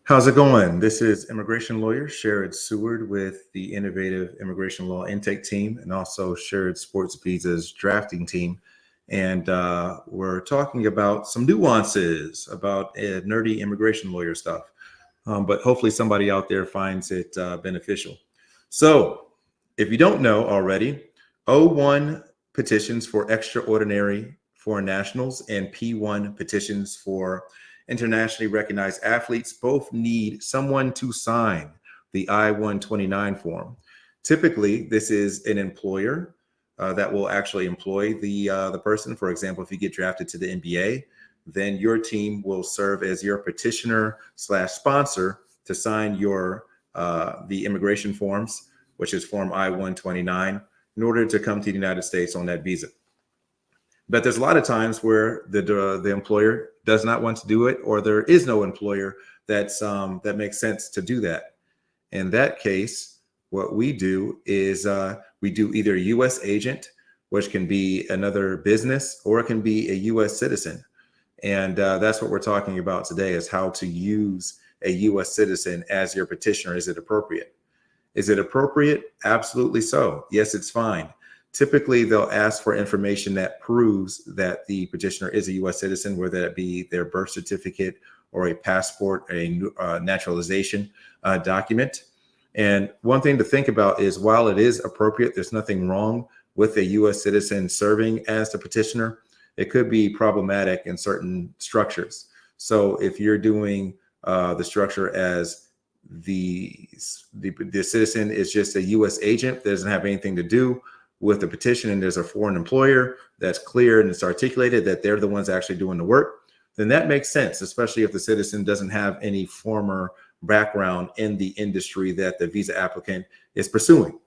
How's it going? This is immigration lawyer Sherrod Seward with the Innovative Immigration Law Intake Team and also Sherrod Sports Visas drafting team. And we're talking about some nuances about nerdy immigration lawyer stuff. But hopefully somebody out there finds it beneficial. So if you don't know already, O-1 petitions for extraordinary foreign nationals and P-1 petitions for internationally recognized athletes both need someone to sign the I-129 form. Typically, this is an employer that will actually employ the person. For example, if you get drafted to the NBA, then your team will serve as your petitioner / sponsor to sign your the immigration forms, which is Form I-129, in order to come to the United States on that visa. But there's a lot of times where the employer does not want to do it, or there is no employer that makes sense to do that. In that case, what we do is we do either a U.S. agent, which can be another business, or it can be a U.S. citizen. And that's what we're talking about today, is how to use a U.S. citizen as your petitioner. Is it appropriate? Is it appropriate? Absolutely so. Yes, it's fine. Typically, they'll ask for information that proves that the petitioner is a U.S. citizen, whether that be their birth certificate or a passport, a naturalization document. And one thing to think about is, while it is appropriate, there's nothing wrong with a U.S. citizen serving as the petitioner. It could be problematic in certain structures. So if you're doing the structure as the citizen is just a U.S. agent, doesn't have anything to do with the petition, and there's a foreign employer that's clear and it's articulated that they're the ones actually doing the work, then that makes sense, especially if the citizen doesn't have any former background in the industry that the visa applicant is pursuing.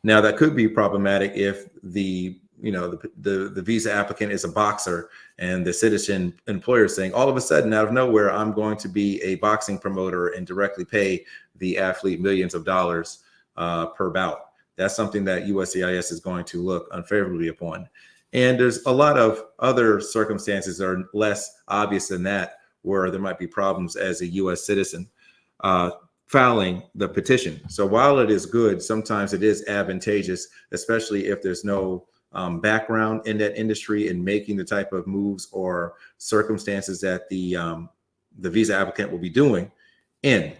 Now, that could be problematic if the visa applicant is a boxer and the citizen employer is saying, all of a sudden, out of nowhere, I'm going to be a boxing promoter and directly pay the athlete millions of dollars per bout. That's something that USCIS is going to look unfavorably upon. And there's a lot of other circumstances that are less obvious than that, where there might be problems as a U.S. citizen filing the petition. So while it is good, sometimes it is advantageous, especially if there's no background in that industry and making the type of moves or circumstances that the visa applicant will be doing in.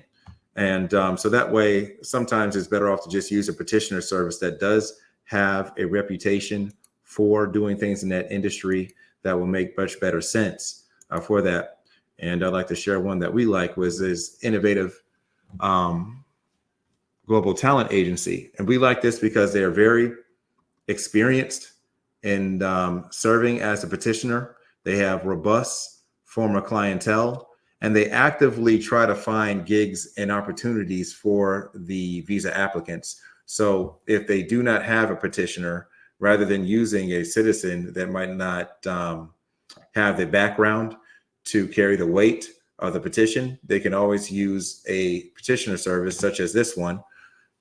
And so that way, sometimes it's better off to just use a petitioner service that does have a reputation for doing things in that industry that will make much better sense for that. And I'd like to share one that we like, was this Innovative Global Talent Agency. And we like this because they are very experienced in serving as a petitioner. They have robust former clientele, and they actively try to find gigs and opportunities for the visa applicants. So if they do not have a petitioner, rather than using a citizen that might not have the background to carry the weight of the petition, they can always use a petitioner service such as this one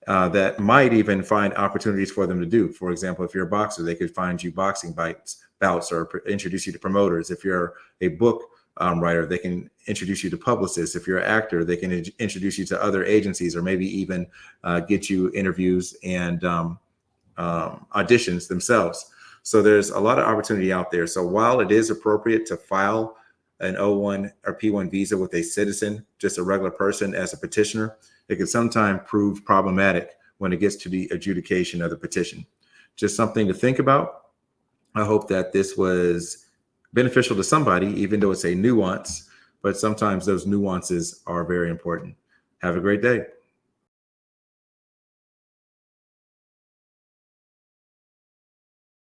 that might even find opportunities for them to do. For example, if you're a boxer, they could find you boxing bouts or introduce you to promoters. If you're a book writer, they can introduce you to publicists. If you're an actor, they can introduce you to other agencies, or maybe even get you interviews and auditions themselves. So there's a lot of opportunity out there. So while it is appropriate to file an O-1 or P-1 visa with a citizen, just a regular person, as a petitioner, it can sometimes prove problematic when it gets to the adjudication of the petition. Just something to think about. I hope that this was beneficial to somebody, even though it's a nuance, but sometimes those nuances are very important. Have a great day.